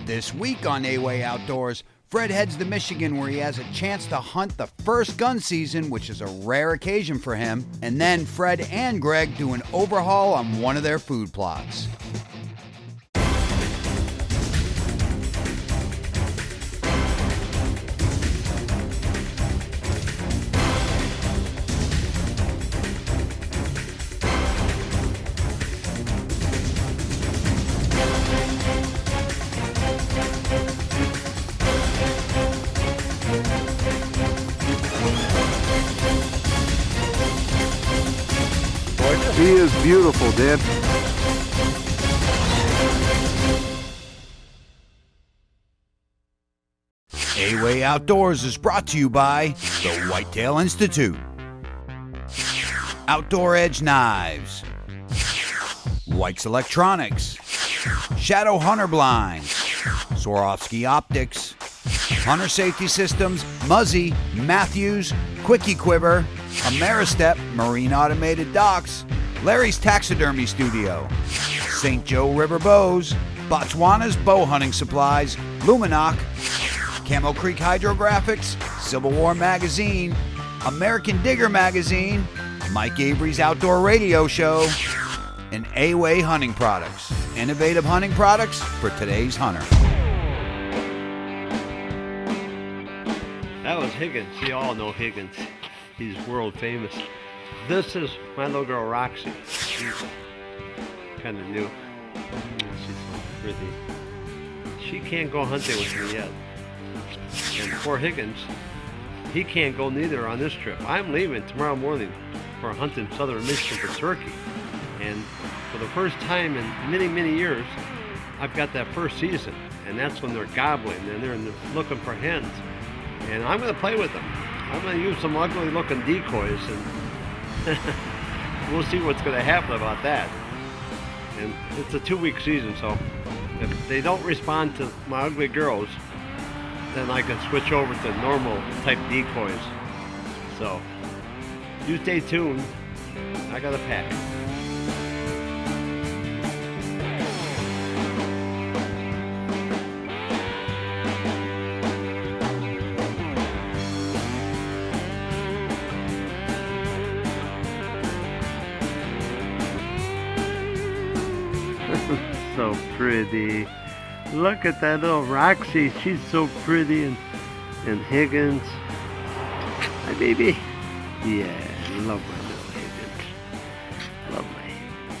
This week on A-Way Outdoors, Fred heads to Michigan where he has a chance to hunt the first gun season, which is a rare occasion for him. And then Fred and Greg do an overhaul on one of their food plots. He is beautiful, Dad. A-Way Outdoors is brought to you by the Whitetail Institute, Outdoor Edge Knives, White's Electronics, Shadow Hunter Blinds, Swarovski Optics, Hunter Safety Systems, Muzzy, Matthews, Quickie Quiver, Ameristep Marine Automated Docks, Larry's Taxidermy Studio, St. Joe River Bows, Botswana's Bow Hunting Supplies, Luminoc, Camel Creek Hydrographics, Civil War Magazine, American Digger Magazine, Mike Avery's Outdoor Radio Show, and A-Way Hunting Products, innovative hunting products for today's hunter. That was Higgins. You all know Higgins. He's world famous. This is my little girl Roxy. She's kind of new. She's so pretty. She can't go hunting with me yet. And poor Higgins, he can't go neither on this trip. I'm leaving tomorrow morning for hunting southern Michigan for turkey. And for the first time in many, many years, I've got that first season. And that's when they're gobbling and they're looking for hens. And I'm going to play with them. I'm going to use some ugly looking decoys and we'll see what's going to happen about that. And it's a 2-week season, so if they don't respond to my ugly girls, then I can switch over to normal type decoys. So you stay tuned. I got a pack. So pretty. Look at that little Roxy. She's so pretty. And Higgins. Hi, baby. Yeah, I love my little Higgins. Love my Higgins.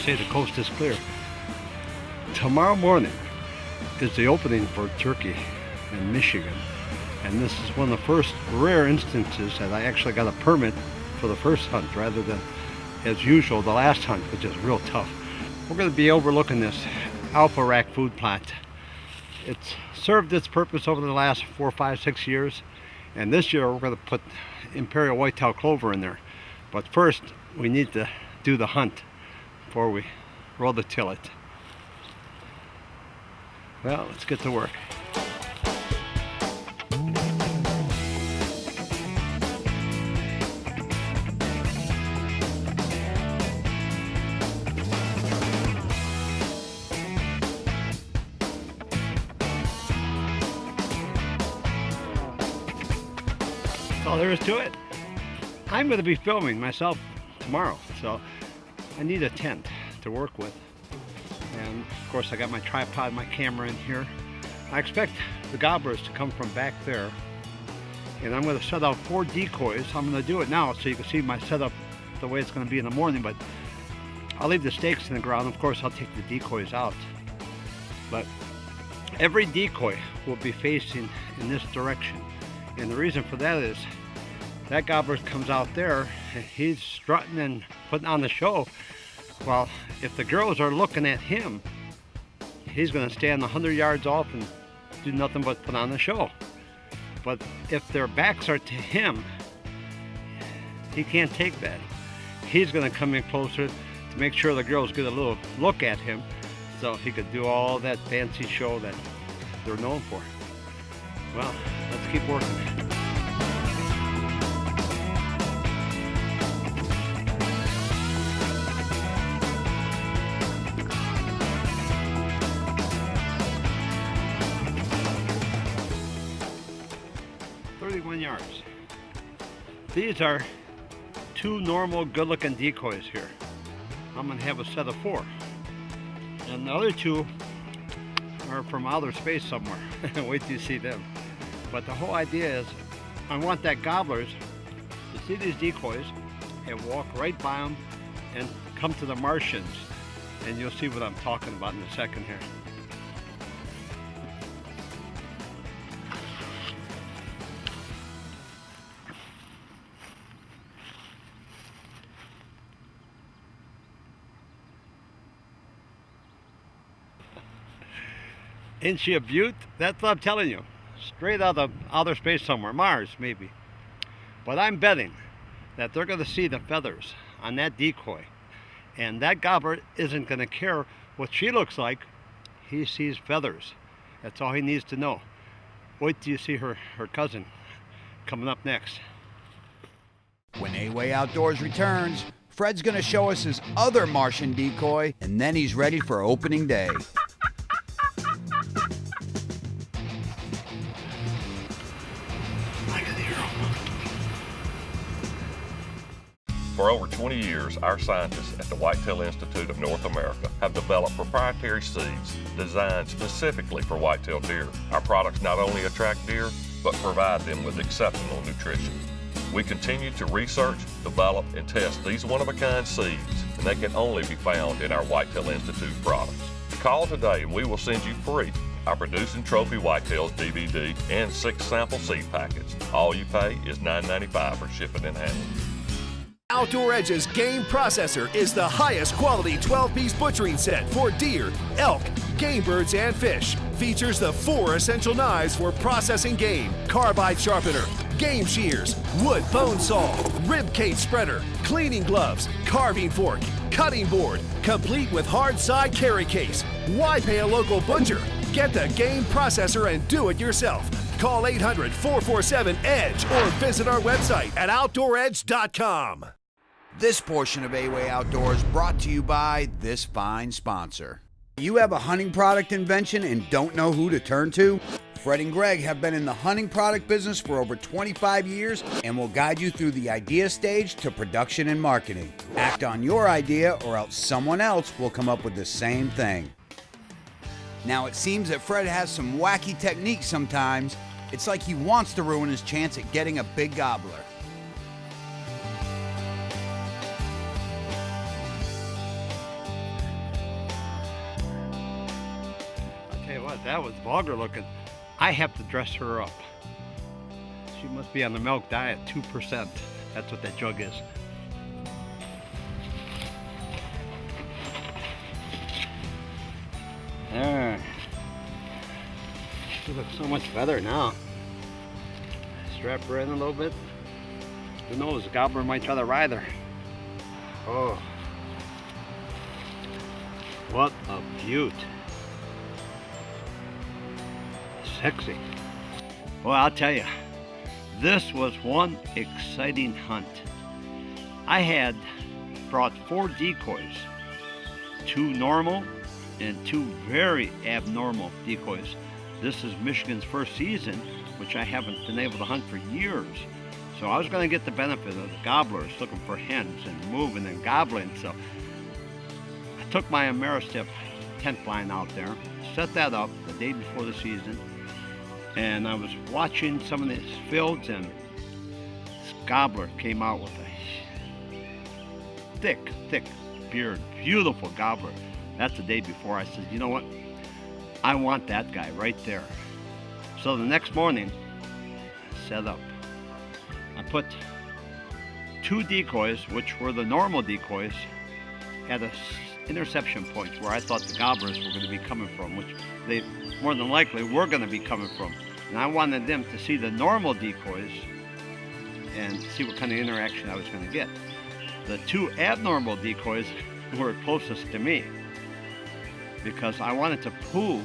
Say the coast is clear. Tomorrow morning is the opening for turkey in Michigan, and this is one of the first rare instances that I actually got a permit for the first hunt rather than, as usual, the last hunt, which is real tough. We're going to be overlooking this Alpha Rack food plot. It's served its purpose over the last 4, 5, 6 years, and this year we're going to put Imperial Whitetail Clover in there. But first, we need to do the hunt before we roll the tillet. Well, let's get to work. That's all there is to it. I'm going to be filming myself tomorrow, so I need a tent to work with. And of course I got my tripod, my camera in here. I expect the gobblers to come from back there. And I'm going to set out 4 decoys. I'm going to do it now so you can see my setup the way it's going to be in the morning, but I'll leave the stakes in the ground. Of course I'll take the decoys out. But every decoy will be facing in this direction. And the reason for that is that gobbler comes out there and he's strutting and putting on the show. Well, if the girls are looking at him, he's going to stand 100 yards off and do nothing but put on the show. But if their backs are to him, He can't take that. He's going to come in closer to make sure the girls get a little look at him so he could do all that fancy show that they're known for. Well, let's keep working. Yards. These are two normal good-looking decoys here. I'm going to have a set of 4. And the other 2 are from outer space somewhere. Wait till you see them. But the whole idea is I want that gobblers to see these decoys and walk right by them and come to the Martians. And you'll see what I'm talking about in a second here. Isn't she a beaut? That's what I'm telling you. Straight out of outer space somewhere. Mars, maybe. But I'm betting that they're going to see the feathers on that decoy. And that gobbler isn't going to care what she looks like. He sees feathers. That's all he needs to know. Wait till you see her cousin coming up next. When A-Way Outdoors returns, Fred's going to show us his other Martian decoy, and then he's ready for opening day. For over 20 years, our scientists at the Whitetail Institute of North America have developed proprietary seeds designed specifically for whitetail deer. Our products not only attract deer, but provide them with exceptional nutrition. We continue to research, develop, and test these one-of-a-kind seeds, and they can only be found in our Whitetail Institute products. Call today and we will send you free our Producing Trophy Whitetails DVD and 6 sample seed packets. All you pay is $9.95 for shipping and handling. Outdoor Edge's Game Processor is the highest quality 12-piece butchering set for deer, elk, game birds, and fish. Features the 4 essential knives for processing game: carbide sharpener, game shears, wood bone saw, rib cage spreader, cleaning gloves, carving fork, cutting board, complete with hard side carry case. Why pay a local butcher? Get the Game Processor and do it yourself. Call 800-447-EDGE or visit our website at OutdoorEdge.com. This portion of A-Way Outdoors brought to you by this fine sponsor. You have a hunting product invention and don't know who to turn to? Fred and Greg have been in the hunting product business for over 25 years and will guide you through the idea stage to production and marketing. Act on your idea or else someone else will come up with the same thing. Now it seems that Fred has some wacky techniques sometimes. It's like he wants to ruin his chance at getting a big gobbler. That was vulgar looking. I have to dress her up. She must be on the milk diet, 2%. That's what that jug is. There. She looks so much better now. Strap her in a little bit. Who knows, the gobbler might try to ride her. Oh. What a beaut. Sexy. Well, I'll tell you, this was one exciting hunt. I had brought 4 decoys, 2 normal and 2 very abnormal decoys. This is Michigan's first season, which I haven't been able to hunt for years. So I was going to get the benefit of the gobblers looking for hens and moving and gobbling. So I took my Ameristep tent line out there, set that up the day before the season, and I was watching some of these fields, and this gobbler came out with a thick beard, beautiful gobbler. That's the day before. I said, you know what? I want that guy right there. So the next morning, set up. I put 2 decoys, which were the normal decoys, at a interception points where I thought the gobblers were going to be coming from, which they more than likely were going to be coming from. And I wanted them to see the normal decoys and see what kind of interaction I was going to get. The two abnormal decoys were closest to me because I wanted to pull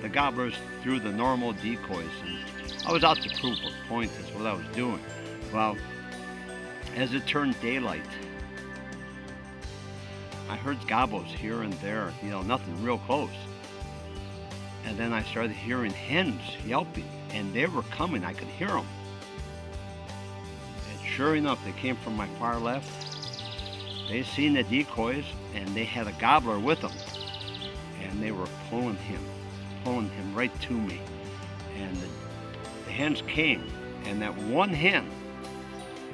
the gobblers through the normal decoys. And I was out to prove a point. That's what I was doing. Well, as it turned daylight, I heard gobbles here and there, nothing real close. And then I started hearing hens yelping, and they were coming. I could hear them. And sure enough, they came from my far left. They seen the decoys, and they had a gobbler with them. And they were pulling him right to me. And the hens came, and that one hen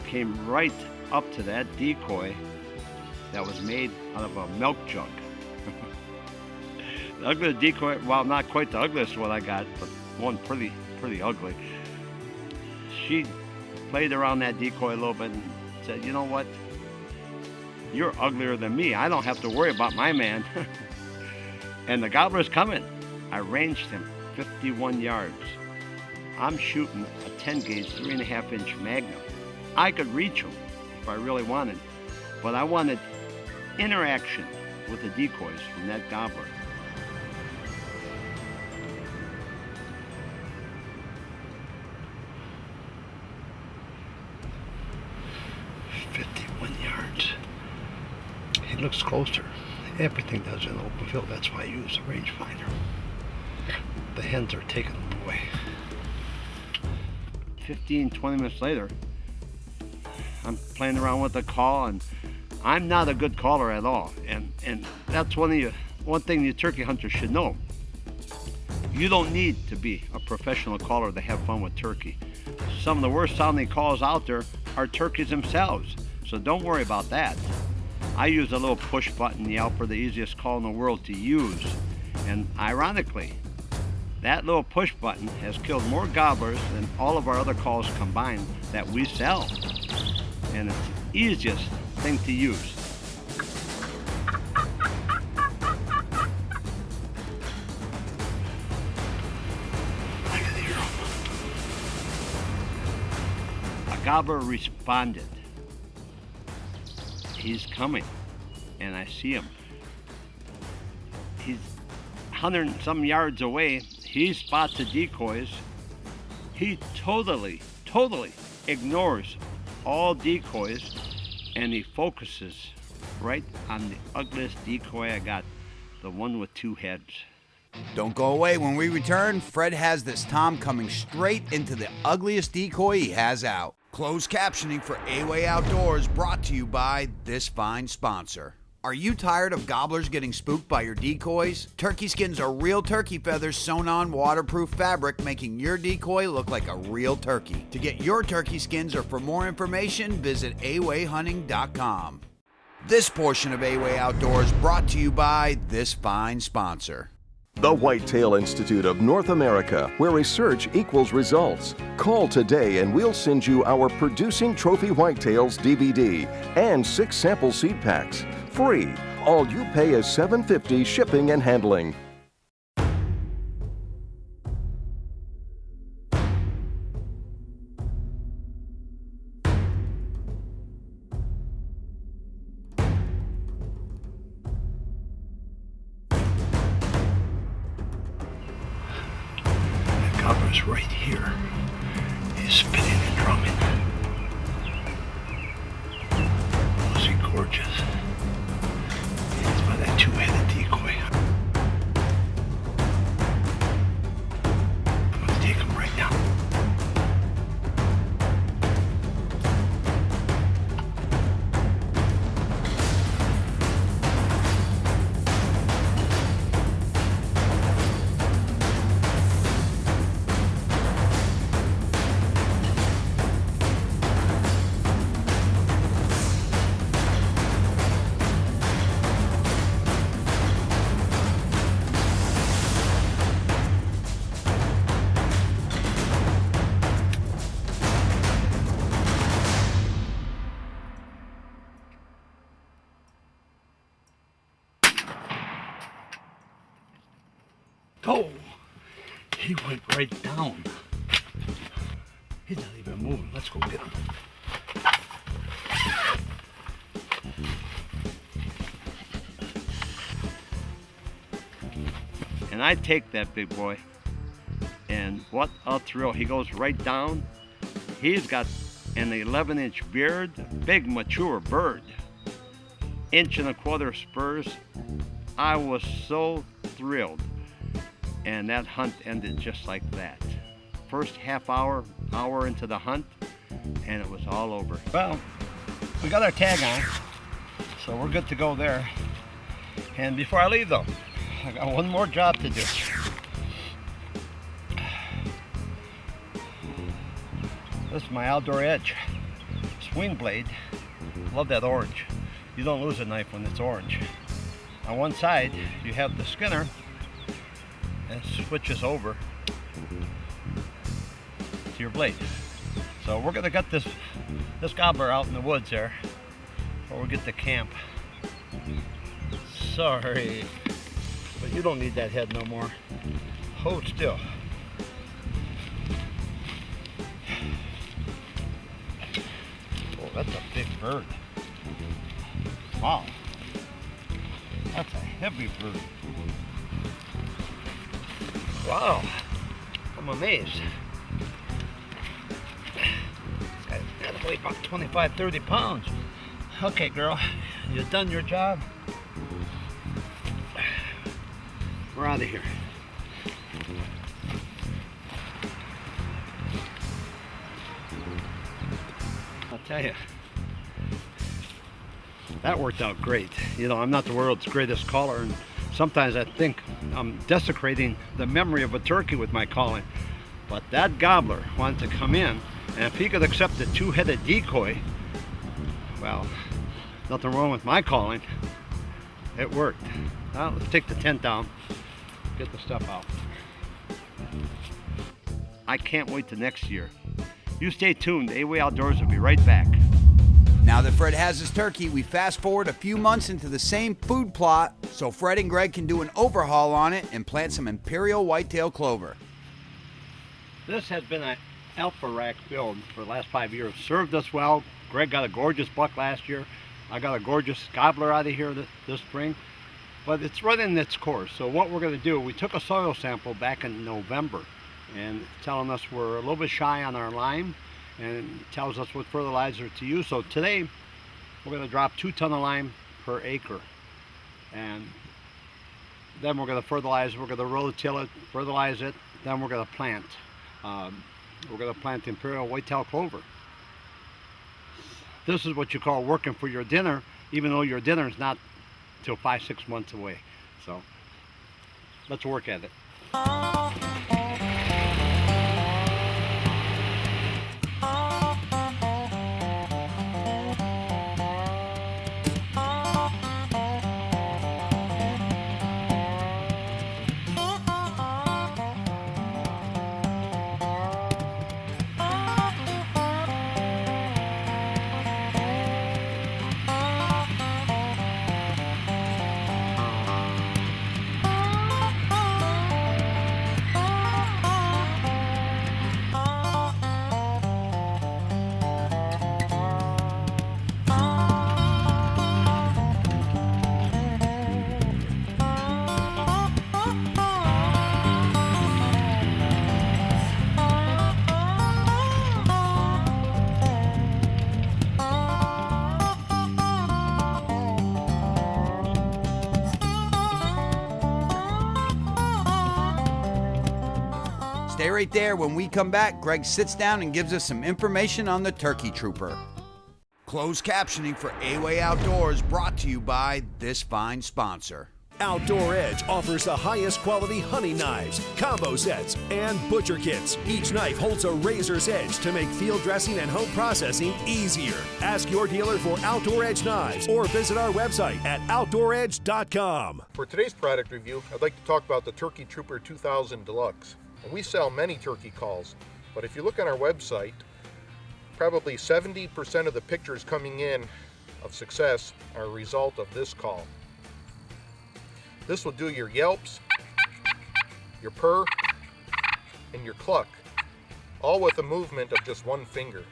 came right up to that decoy that was made out of a milk jug. The ugliest decoy, well, not quite the ugliest one I got, but one pretty ugly. She played around that decoy a little bit and said, "You know what? You're uglier than me. I don't have to worry about my man." And the gobbler's coming. I ranged him 51 yards. I'm shooting a 10 gauge 3.5 inch Magnum. I could reach him if I really wanted, but I wanted interaction with the decoys from that gobbler. He looks closer. Everything does in the open field. That's why I use a rangefinder. The hens are taking them away. 15, 20 minutes later, I'm playing around with the call, and I'm not a good caller at all. And that's one thing you turkey hunters should know. You don't need to be a professional caller to have fun with turkey. Some of the worst sounding calls out there are turkeys themselves, so don't worry about that. I use a little push button yelper, the easiest call in the world to use. And ironically, that little push button has killed more gobblers than all of our other calls combined that we sell. And it's the easiest thing to use. I can hear him. A gobbler responded. He's coming, and I see him. He's 100 and some yards away. He spots the decoys. He totally ignores all decoys, and he focuses right on the ugliest decoy I got, the one with two heads. Don't go away. When we return, Fred has this Tom coming straight into the ugliest decoy he has out. Closed captioning for A-Way Outdoors, brought to you by this fine sponsor. Are you tired of gobblers getting spooked by your decoys? Turkey skins are real turkey feathers sewn on waterproof fabric, making your decoy look like a real turkey. To get your turkey skins or for more information, visit awayhunting.com. This portion of A-Way Outdoors brought to you by this fine sponsor. The Whitetail Institute of North America, where research equals results. Call today and we'll send you our Producing Trophy Whitetails DVD and 6 sample seed packs. Free. All you pay is $7.50 shipping and handling. Right here. He's spinning and drumming. Was he gorgeous? It's by that two-headed decoy. I'm gonna take him right now. Oh, he went right down. He's not even moving. Let's go get him. And I take that big boy, and what a thrill. He goes right down. He's got an 11-inch beard, big mature bird, 1.25 spurs. I was so thrilled, and that hunt ended just like that. First half hour into the hunt, and it was all over. Well, we got our tag on, so we're good to go there. And before I leave though, I got one more job to do. This is my Outdoor Edge swing blade. Love that orange. You don't lose a knife when it's orange. On one side, you have the skinner, and it switches over to your blade. So we're gonna get this gobbler out in the woods there before we get to camp. Sorry, but you don't need that head no more. Hold still. Oh, that's a big bird. Wow. That's a heavy bird. Wow. I'm amazed. This guy's got to weigh about 25, 30 pounds. Okay, girl, you done your job? We're out of here. I'll tell you, that worked out great. You know, I'm not the world's greatest caller, and sometimes I think I'm desecrating the memory of a turkey with my calling. But that gobbler wanted to come in, and if he could accept the two-headed decoy, well, nothing wrong with my calling. It worked. Now let's take the tent down, get the stuff out. I can't wait till next year. You stay tuned. AWA Outdoors will be right back. Now that Fred has his turkey, we fast forward a few months into the same food plot so Fred and Greg can do an overhaul on it and plant some Imperial whitetail clover. This has been an alpha rack build for the last 5 years. Served us well. Greg got a gorgeous buck last year. I got a gorgeous gobbler out of here this spring. But it's running its course. So what we're going to do, we took a soil sample back in November and it's telling us we're a little bit shy on our lime, and it tells us what fertilizer to use. So today we're going to drop 2 tons of lime per acre, and then we're going to fertilize. We're going to rototill it, fertilize it, then we're going to plant. We're going to plant Imperial whitetail clover. This is what you call working for your dinner, even though your dinner is not till 5-6 months away. So let's work at it. Stay right there. When we come back, Greg sits down and gives us some information on the Turkey Trooper. Closed captioning for AWA Outdoors brought to you by this fine sponsor. Outdoor Edge offers the highest quality hunting knives, combo sets, and butcher kits. Each knife holds a razor's edge to make field dressing and home processing easier. Ask your dealer for Outdoor Edge knives or visit our website at OutdoorEdge.com. For today's product review, I'd like to talk about the Turkey Trooper 2000 Deluxe. And we sell many turkey calls, but if you look on our website, probably 70% of the pictures coming in of success are a result of this call. This will do your yelps, your purr, and your cluck all with a movement of just one finger.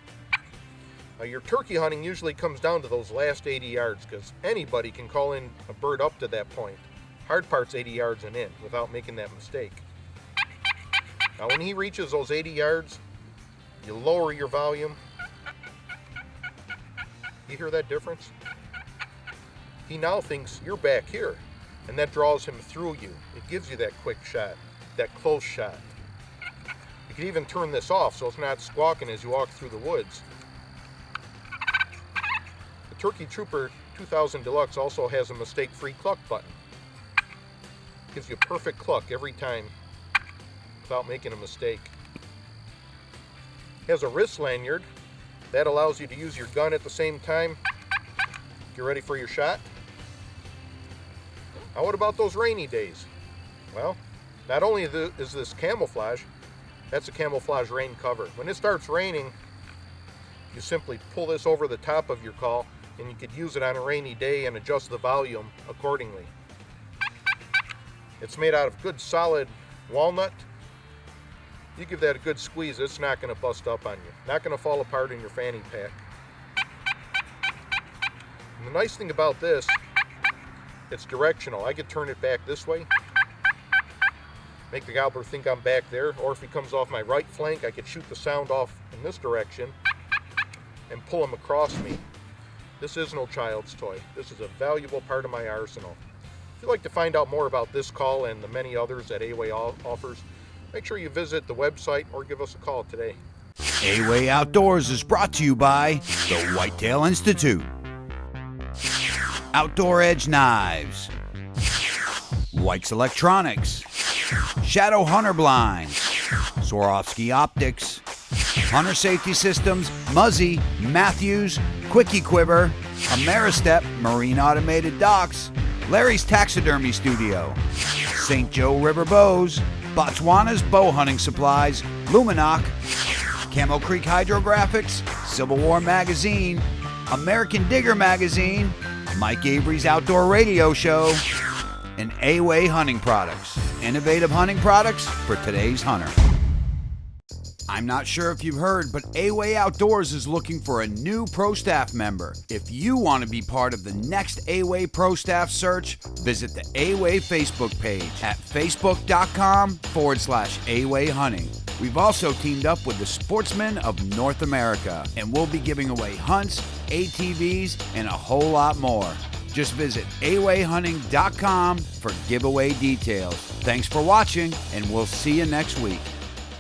Now, your turkey hunting usually comes down to those last 80 yards because anybody can call in a bird up to that point. Hard part's 80 yards and in without making that mistake. Now when he reaches those 80 yards, you lower your volume. You hear that difference? He now thinks you're back here, and that draws him through you. It gives you that quick shot, that close shot. You can even turn this off so it's not squawking as you walk through the woods. The Turkey Trooper 2000 Deluxe also has a mistake-free cluck button. Gives you a perfect cluck every time without making a mistake. It has a wrist lanyard that allows you to use your gun at the same time. Get ready for your shot. Now what about those rainy days? Well, not only is this camouflage, that's a camouflage rain cover. When it starts raining, you simply pull this over the top of your call and you could use it on a rainy day and adjust the volume accordingly. It's made out of good solid walnut. You give that a good squeeze, it's not going to bust up on you. Not going to fall apart in your fanny pack. And the nice thing about this, it's directional. I could turn it back this way, make the gobbler think I'm back there, or if he comes off my right flank, I could shoot the sound off in this direction and pull him across me. This is no child's toy. This is a valuable part of my arsenal. If you'd like to find out more about this call and the many others that A-Way offers, make sure you visit the website or give us a call today. A-Way Outdoors is brought to you by the Whitetail Institute, Outdoor Edge Knives, White's Electronics, Shadow Hunter Blinds, Swarovski Optics, Hunter Safety Systems, Muzzy, Matthews, Quickie Quiver, Ameristep Marine Automated Docks, Larry's Taxidermy Studio, St. Joe River Bows, Botswana's Bow Hunting Supplies, Luminoc, Camel Creek Hydrographics, Civil War Magazine, American Digger Magazine, Mike Avery's Outdoor Radio Show, and A-Way Hunting Products, innovative hunting products for today's hunter. I'm not sure if you've heard, but A-Way Outdoors is looking for a new pro staff member. If you want to be part of the next A-Way pro staff search, visit the A-Way Facebook page at facebook.com/A-Way Hunting. We've also teamed up with the Sportsmen of North America, and we'll be giving away hunts, ATVs, and a whole lot more. Just visit awayhunting.com for giveaway details. Thanks for watching, and we'll see you next week.